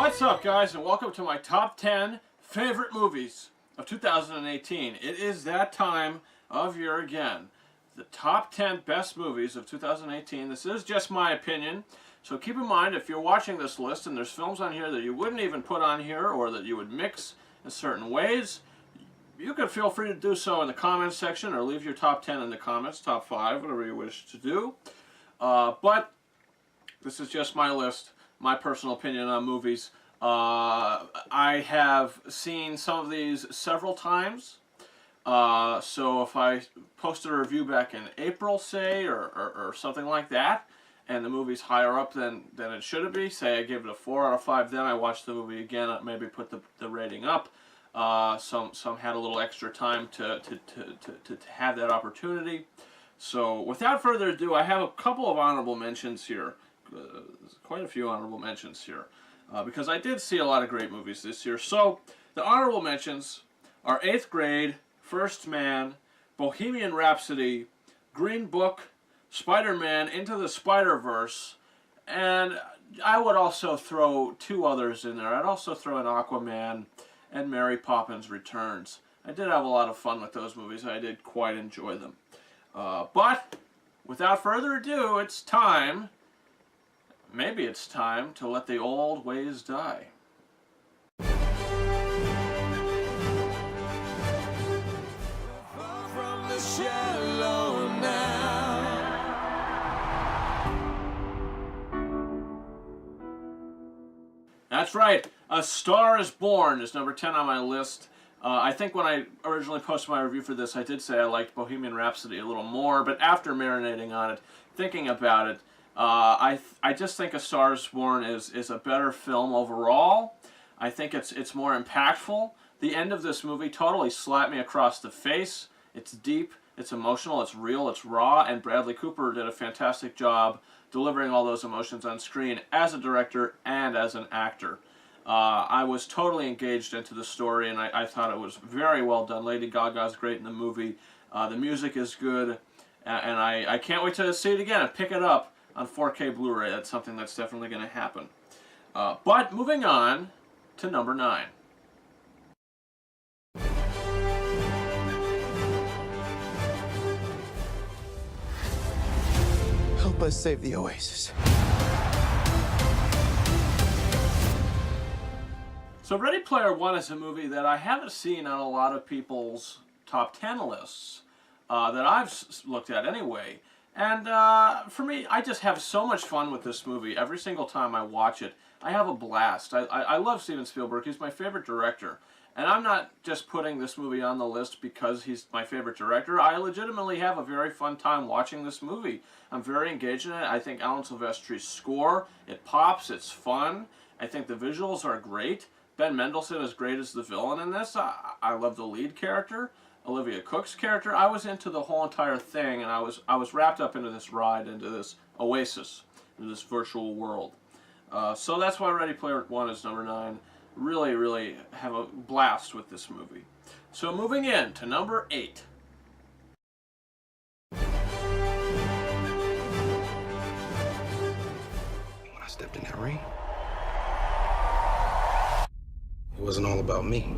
What's up, guys, and welcome to my top 10 favorite movies of 2018. It is that time of year again. The top 10 best movies of 2018. This is just my opinion, so keep in mind if you're watching this list and there's films on here that you wouldn't even put on here or that you would mix in certain ways, you can feel free to do so in the comments section or leave your top 10 in the comments, top 5, whatever you wish to do. But this is just my list, my personal opinion on movies. I have seen some of these several times. So if I posted a review back in April, say, or something like that, and the movie's higher up than it should be, say I gave it a 4 out of 5, then I watched the movie again, maybe put the rating up. Some had a little extra time to have that opportunity. So without further ado, I have a couple of honorable mentions here. Quite a few honorable mentions here. Because I did see a lot of great movies this year. So the honorable mentions are 8th Grade, First Man, Bohemian Rhapsody, Green Book, Spider-Man Into the Spider-Verse, and I would also throw 2 others in there. I'd also throw in Aquaman and Mary Poppins Returns. I did have a lot of fun with those movies. I did quite enjoy them. But without further ado, it's time, maybe it's time to let the old ways die. From the shallow now. That's right. A Star is Born is number 10 on my list. I think when I originally posted my review for this, I did say I liked Bohemian Rhapsody a little more, but after marinating on it, thinking about it, I just think A Star is Born is a better film overall. I think it's more impactful. The end of this movie totally slapped me across the face. It's deep, it's emotional, it's real, it's raw, and Bradley Cooper did a fantastic job delivering all those emotions on screen as a director and as an actor. I was totally engaged into the story, and I thought it was very well done. Lady Gaga's great in the movie. The music is good, and I can't wait to see it again and pick it up on 4K Blu-ray. That's something that's definitely going to happen. But moving on to number 9. Help us save the Oasis. So Ready Player One is a movie that I haven't seen on a lot of people's top 10 lists that I've looked at anyway. And for me, I just have so much fun with this movie. Every single time I watch it, I have a blast. I love Steven Spielberg. He's my favorite director. And I'm not just putting this movie on the list because he's my favorite director. I legitimately have a very fun time watching this movie. I'm very engaged in it. I think Alan Silvestri's score, it pops, it's fun. I think the visuals are great. Ben Mendelsohn is great as the villain in this. I love the lead character, Olivia Cook's character. I was into the whole entire thing, and I was wrapped up into this ride, into this oasis, into this virtual world. So that's why Ready Player One is number 9. Really, really have a blast with this movie. So moving in to number 8. When I stepped in that ring, it wasn't all about me.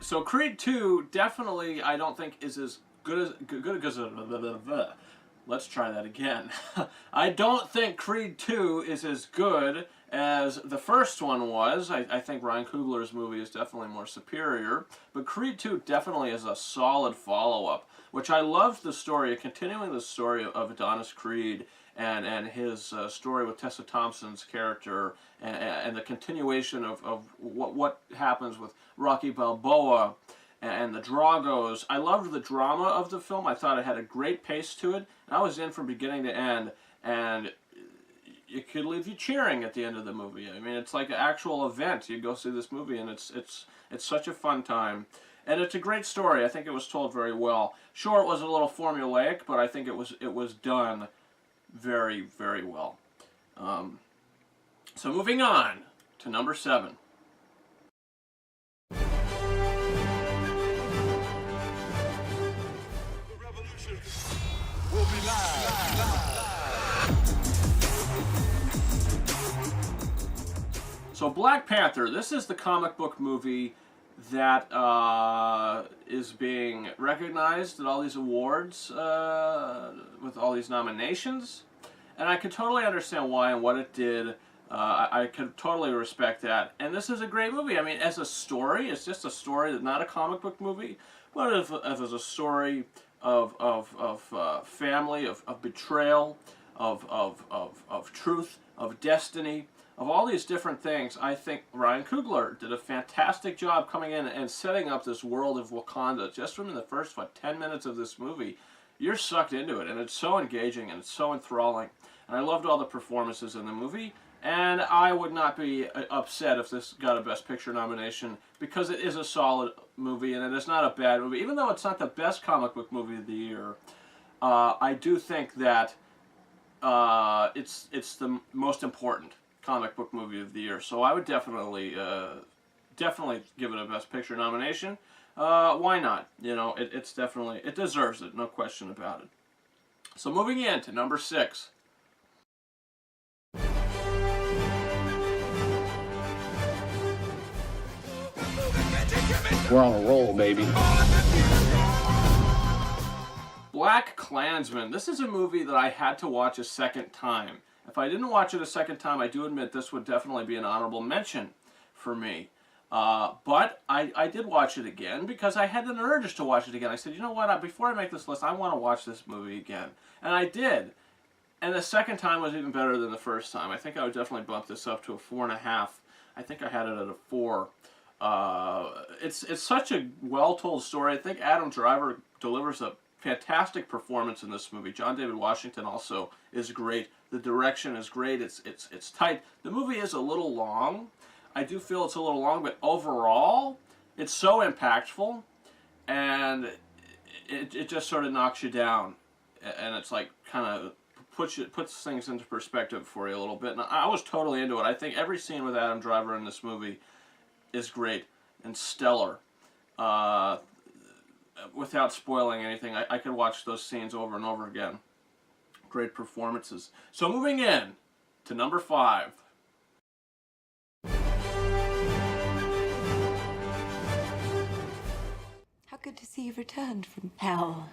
So Creed 2 definitely, I don't think, is as good as let's try that again. I don't think Creed 2 is as good as the first one was. I think Ryan Coogler's movie is definitely more superior. But Creed 2 definitely is a solid follow-up, which I loved the story, continuing the story of Adonis Creed and his story with Tessa Thompson's character, and the continuation of what happens with Rocky Balboa and the Dragos. I loved the drama of the film. I thought it had a great pace to it. And I was in from beginning to end, and it could leave you cheering at the end of the movie. I mean, it's like an actual event. You go see this movie, and it's such a fun time. And it's a great story. I think it was told very well. Sure, it was a little formulaic, but I think it was done very, very well. So moving on to number 7. We'll be live. So Black Panther, this is the comic book movie that is being recognized at all these awards with all these nominations. And I could totally understand why and what it did. I could totally respect that. And this is a great movie. I mean, as a story, it's just a story, not a comic book movie, but as a story of family, of betrayal, of truth, of destiny, of all these different things. I think Ryan Coogler did a fantastic job coming in and setting up this world of Wakanda. Just from the first, 10 minutes of this movie, you're sucked into it, and it's so engaging and it's so enthralling. And I loved all the performances in the movie, and I would not be upset if this got a Best Picture nomination, because it is a solid movie, and it is not a bad movie. Even though it's not the best comic book movie of the year, I do think that it's the most important comic book movie of the year. So I would definitely give it a Best Picture nomination. Why not? You know, it's definitely, it deserves it, no question about it. So moving in to number 6. We're on a roll, baby. Black Klansman. This is a movie that I had to watch a second time. If I didn't watch it a second time, I do admit this would definitely be an honorable mention for me. But I did watch it again because I had an urge to watch it again. I said, you know what, before I make this list, I want to watch this movie again. And I did. And the second time was even better than the first time. I think I would definitely bump this up to a 4.5. I think I had it at a 4. It's such a well-told story. I think Adam Driver delivers a fantastic performance in this movie. John David Washington also is great. The direction is great. It's tight. The movie is a little long. I do feel it's a little long, but overall, it's so impactful, and it just sort of knocks you down, and it's like kind of puts things into perspective for you a little bit. And I was totally into it. I think every scene with Adam Driver in this movie is great and stellar. Without spoiling anything, I could watch those scenes over and over again. Great performances. So moving in to number 5. How good to see you've returned from hell.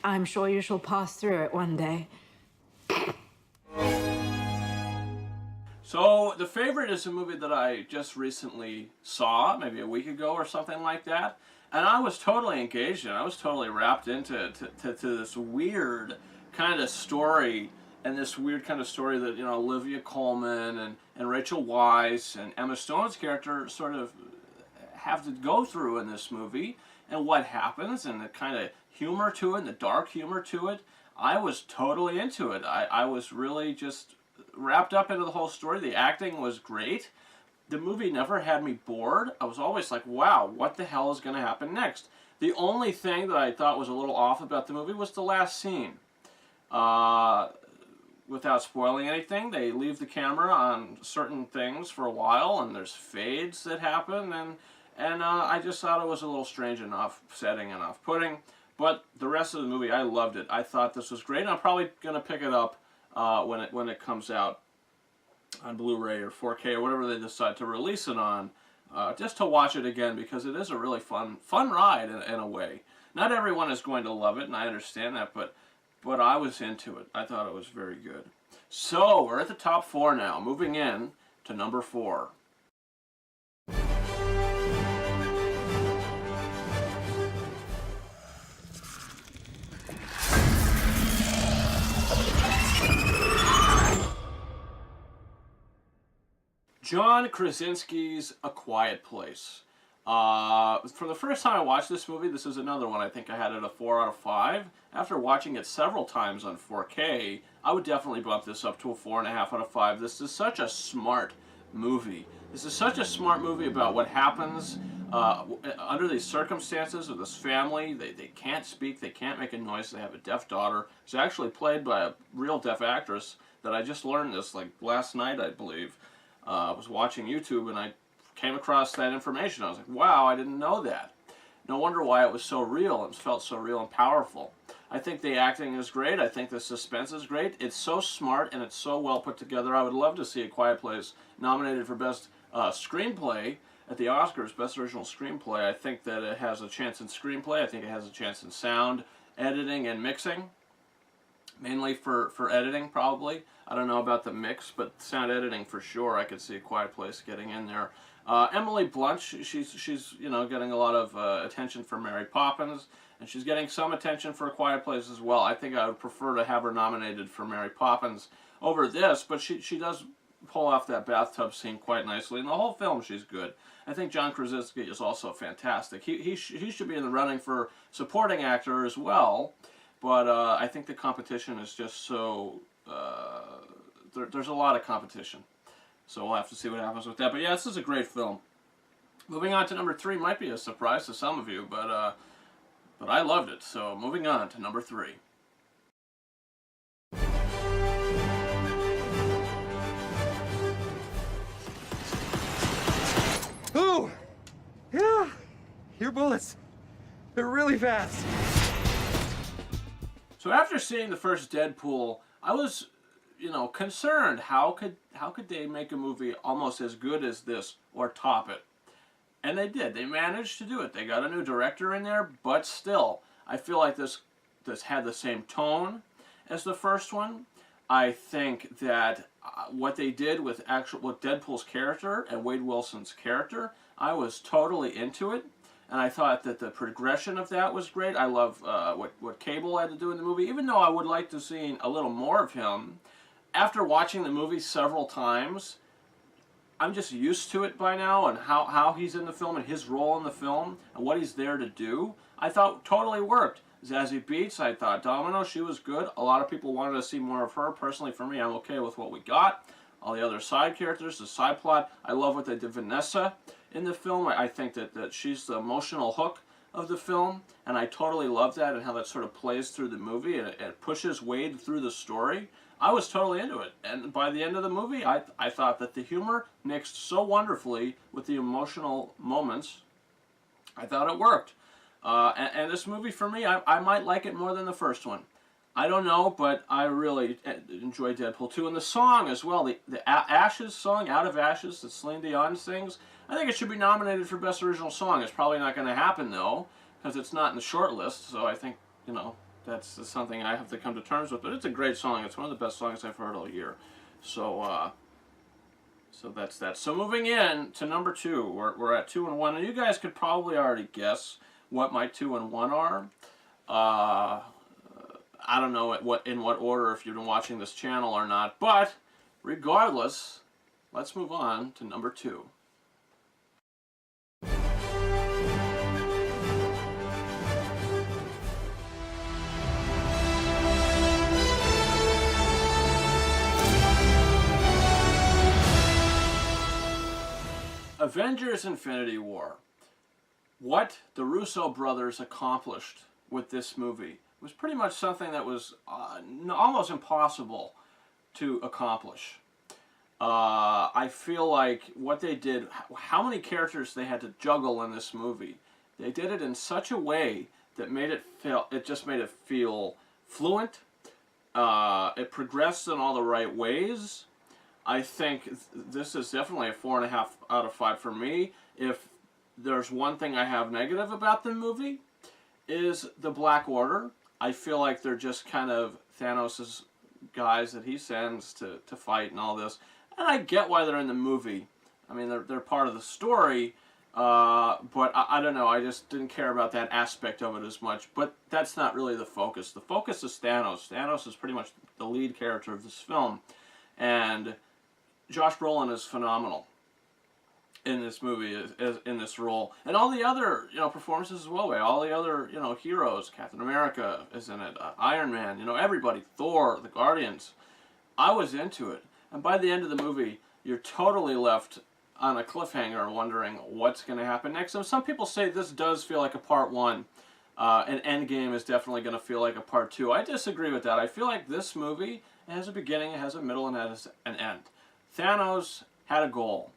I'm sure you shall pass through it one day. So The Favorite is a movie that I just recently saw, maybe a week ago or something like that. And I was totally engaged in it. I was totally wrapped into this weird kind of story, and this weird kind of story that, you know, Olivia Colman and Rachel Weisz and Emma Stone's character sort of have to go through in this movie, and what happens, and the kind of humor to it, and the dark humor to it. I was totally into it. I was really just wrapped up into the whole story. The acting was great. The movie never had me bored. I was always like, wow, what the hell is going to happen next? The only thing that I thought was a little off about the movie was the last scene. Without spoiling anything, they leave the camera on certain things for a while, and there's fades that happen, and I just thought it was a little strange and off-setting and off-putting. But the rest of the movie, I loved it. I thought this was great, and I'm probably going to pick it up when it comes out on Blu-ray or 4K or whatever they decide to release it on, just to watch it again, because it is a really fun ride in a way. Not everyone is going to love it, and I understand that, but I was into it. I thought it was very good. So we're at the top 4 now, moving in to number 4. John Krasinski's A Quiet Place. For the first time I watched this movie, this is another one I think I had it a 4 out of 5. After watching it several times on 4K, I would definitely bump this up to a 4.5 out of 5. This is such a smart movie. This is such a smart movie about what happens under these circumstances with this family. They can't speak, they can't make a noise, they have a deaf daughter. It's actually played by a real deaf actress that I just learned this like last night, I believe. I was watching YouTube and I came across that information. I was like, wow, I didn't know that. No wonder why it was so real and felt so real and powerful. I think the acting is great. I think the suspense is great. It's so smart and it's so well put together. I would love to see A Quiet Place nominated for Best screenplay at the Oscars, Best Original Screenplay. I think that it has a chance in screenplay. I think it has a chance in sound, editing, and mixing. Mainly for editing, probably. I don't know about the mix, but sound editing for sure. I could see A Quiet Place getting in there. Emily Blunt, she's getting a lot of attention for Mary Poppins, and she's getting some attention for A Quiet Place as well. I think I would prefer to have her nominated for Mary Poppins over this, but she does pull off that bathtub scene quite nicely. In the whole film, she's good. I think John Krasinski is also fantastic. He should be in the running for supporting actor as well. But I think the competition is just so... there's a lot of competition. So we'll have to see what happens with that. But yeah, this is a great film. Moving on to number 3 might be a surprise to some of you, but I loved it. So moving on to number 3. Ooh! Yeah! Your bullets. They're really fast. So after seeing the first Deadpool, I was, concerned. How could they make a movie almost as good as this or top it? And they did. They managed to do it. They got a new director in there, but still, I feel like this had the same tone as the first one. I think that what they did with Deadpool's character and Wade Wilson's character, I was totally into it. And I thought that the progression of that was great. I love what Cable had to do in the movie, even though I would like to see a little more of him. After watching the movie several times, I'm just used to it by now, and how he's in the film and his role in the film and what he's there to do. I thought totally worked. Zazie Beetz, I thought Domino, she was good. A lot of people wanted to see more of her. Personally, for me, I'm okay with what we got. All the other side characters, the side plot. I love what they did with Vanessa in the film. I think that she's the emotional hook of the film, and I totally love that and how that sort of plays through the movie and it pushes Wade through the story. I was totally into it, and by the end of the movie, I thought that the humor mixed so wonderfully with the emotional moments. I thought it worked. And this movie, for me, I might like it more than the first one. I don't know, but I really enjoy Deadpool 2. And the song as well, the Ashes song, Out of Ashes, that Celine Dion sings, I think it should be nominated for Best Original Song. It's probably not going to happen, though, because it's not in the short list. So I think, that's something I have to come to terms with. But it's a great song. It's one of the best songs I've heard all year. So that's that. So moving in to number 2, we're at 2 and 1. And you guys could probably already guess what my 2 and 1 are. I don't know in what order, if you've been watching this channel or not, but regardless, let's move on to number 2. Avengers Infinity War. What the Russo brothers accomplished with this movie was pretty much something that was almost impossible to accomplish. I feel like what they did, how many characters they had to juggle in this movie, they did it in such a way that just made it feel fluent. It progressed in all the right ways. I think this is definitely a 4.5 out of 5 for me. If there's one thing I have negative about the movie, is the Black Order. I feel like they're just kind of Thanos' guys that he sends to fight and all this. And I get why they're in the movie. I mean, they're part of the story, but I don't know. I just didn't care about that aspect of it as much. But that's not really the focus. The focus is Thanos. Thanos is pretty much the lead character of this film. And Josh Brolin is phenomenal in this movie, in this role, and all the other performances as well. All the other heroes. Captain America is in it. Iron Man. Everybody. Thor. The Guardians. I was into it, and by the end of the movie, you're totally left on a cliffhanger, wondering what's going to happen next. And some people say this does feel like a part 1. And Endgame is definitely going to feel like a part 2. I disagree with that. I feel like this movie has a beginning, it has a middle, and it has an end. Thanos had a goal,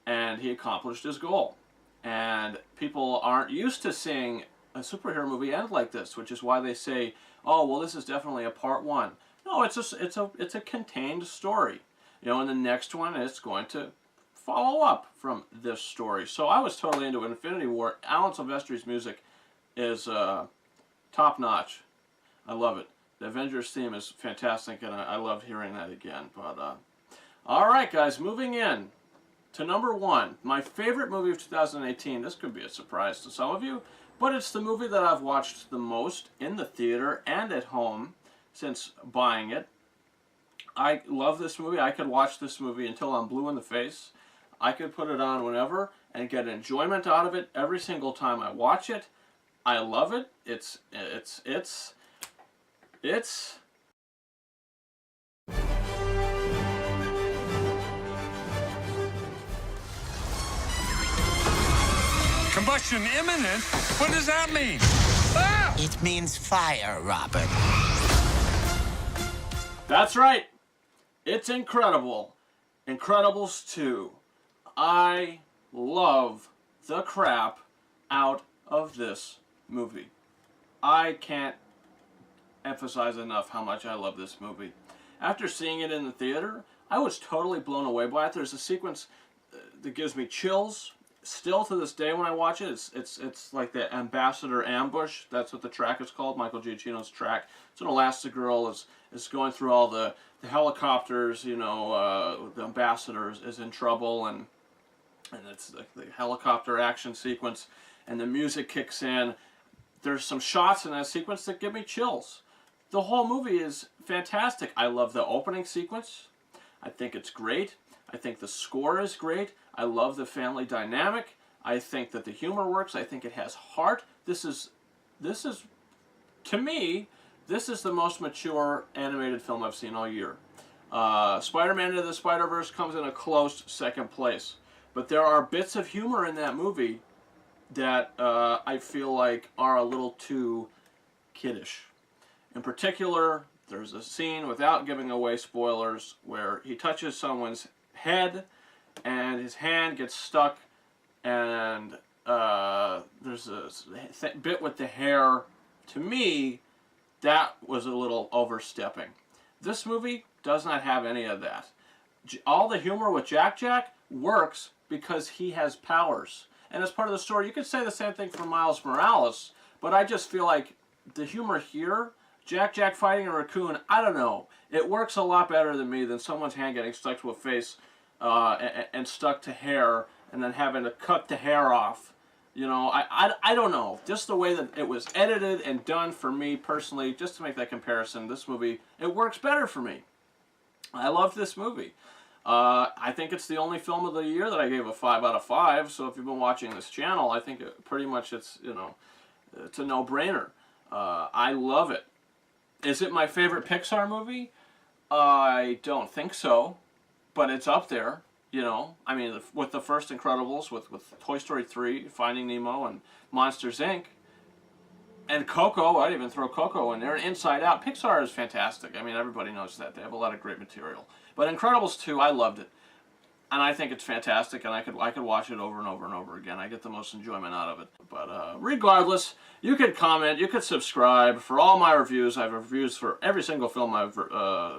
and he accomplished his goal. And people aren't used to seeing a superhero movie end like this, which is why they say, "Oh, well, this is definitely a part 1." No, it's a contained story. In the next one, it's going to follow-up from this story. So I was totally into Infinity War. Alan Silvestri's music is top-notch. I love it. The Avengers theme is fantastic, and I loved hearing that again. But all right, guys, moving in to number 1, my favorite movie of 2018. This could be a surprise to some of you, but it's the movie that I've watched the most in the theater and at home since buying it. I love this movie. I could watch this movie until I'm blue in the face. I could put it on whenever and get enjoyment out of it every single time I watch it. I love it. It's Combustion imminent? What does that mean? Ah! It means fire, Robert. That's right. It's incredible. Incredibles 2. I love the crap out of this movie. I can't emphasize enough how much I love this movie. After seeing it in the theater, I was totally blown away by it. There's a sequence that gives me chills. Still to this day when I watch it, it's like the Ambassador Ambush. That's what the track is called, Michael Giacchino's track. It's when Elastigirl is going through all the helicopters, you know, the Ambassador is in trouble, and it's the helicopter action sequence, and the music kicks in. There's some shots in that sequence that give me chills. The whole movie is fantastic. I love the opening sequence. I think it's great. I think the score is great. I love the family dynamic. I think that the humor works. I think it has heart. This is, to me, this is the most mature animated film I've seen all year. Spider-Man Into the Spider-Verse comes in a close second place. But there are bits of humor in that movie that I feel like are a little too kiddish. In particular, there's a scene, without giving away spoilers, where he touches someone's head and his hand gets stuck, and there's a bit with the hair. To me, that was a little overstepping. This movie does not have any of that. All the humor with Jack works because he has powers. And as part of the story, you could say the same thing for Miles Morales, but I just feel like the humor here, Jack fighting a raccoon, I don't know. It works a lot better than me than someone's hand getting stuck to a face and stuck to hair and then having to cut the hair off. You know, I don't know. Just the way that it was edited and done for me personally, just to make that comparison, this movie, it works better for me. I love this movie. I think it's the only film of the year that I gave a 5 out of 5, so if you've been watching this channel, I think pretty much it's, you know, it's a no-brainer. I love it. Is it my favorite Pixar movie? I don't think so, but it's up there, you know. I mean, with the first Incredibles, with Toy Story 3, Finding Nemo, and Monsters, Inc., and Coco, I'd even throw Coco in there, and Inside Out. Pixar is fantastic. I mean, everybody knows that. They have a lot of great material. But Incredibles 2, I loved it. And I think it's fantastic, and I could watch it over and over and over again. I get the most enjoyment out of it. But regardless, you could comment, you could subscribe. For all my reviews, I have reviews for every single film I've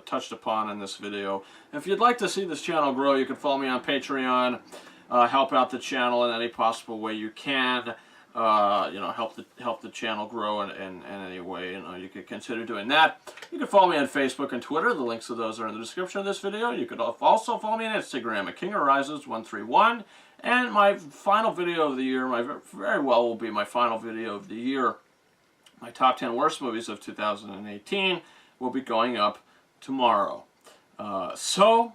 touched upon in this video. If you'd like to see this channel grow, you can follow me on Patreon. Help out the channel in any possible way you can. You know, help the channel grow in any way. You know, you could consider doing that. You can follow me on Facebook and Twitter. The links to those are in the description of this video. You could also follow me on Instagram at KingArises131. And my final video of the year, very well will be my final video of the year. My top 10 worst movies of 2018 will be going up tomorrow. So,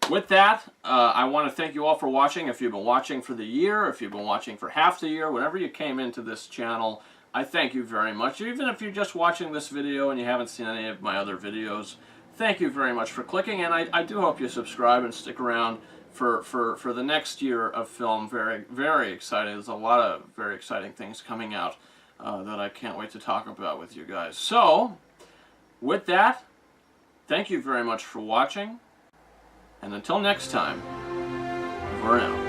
with that, I want to thank you all for watching. If you've been watching for the year, if you've been watching for half the year, whenever you came into this channel, I thank you very much. Even if you're just watching this video and you haven't seen any of my other videos, thank you very much for clicking, and I do hope you subscribe and stick around for the next year of film. Very, very excited. There's a lot of very exciting things coming out that I can't wait to talk about with you guys. So, with that, thank you very much for watching. And until next time, over and out.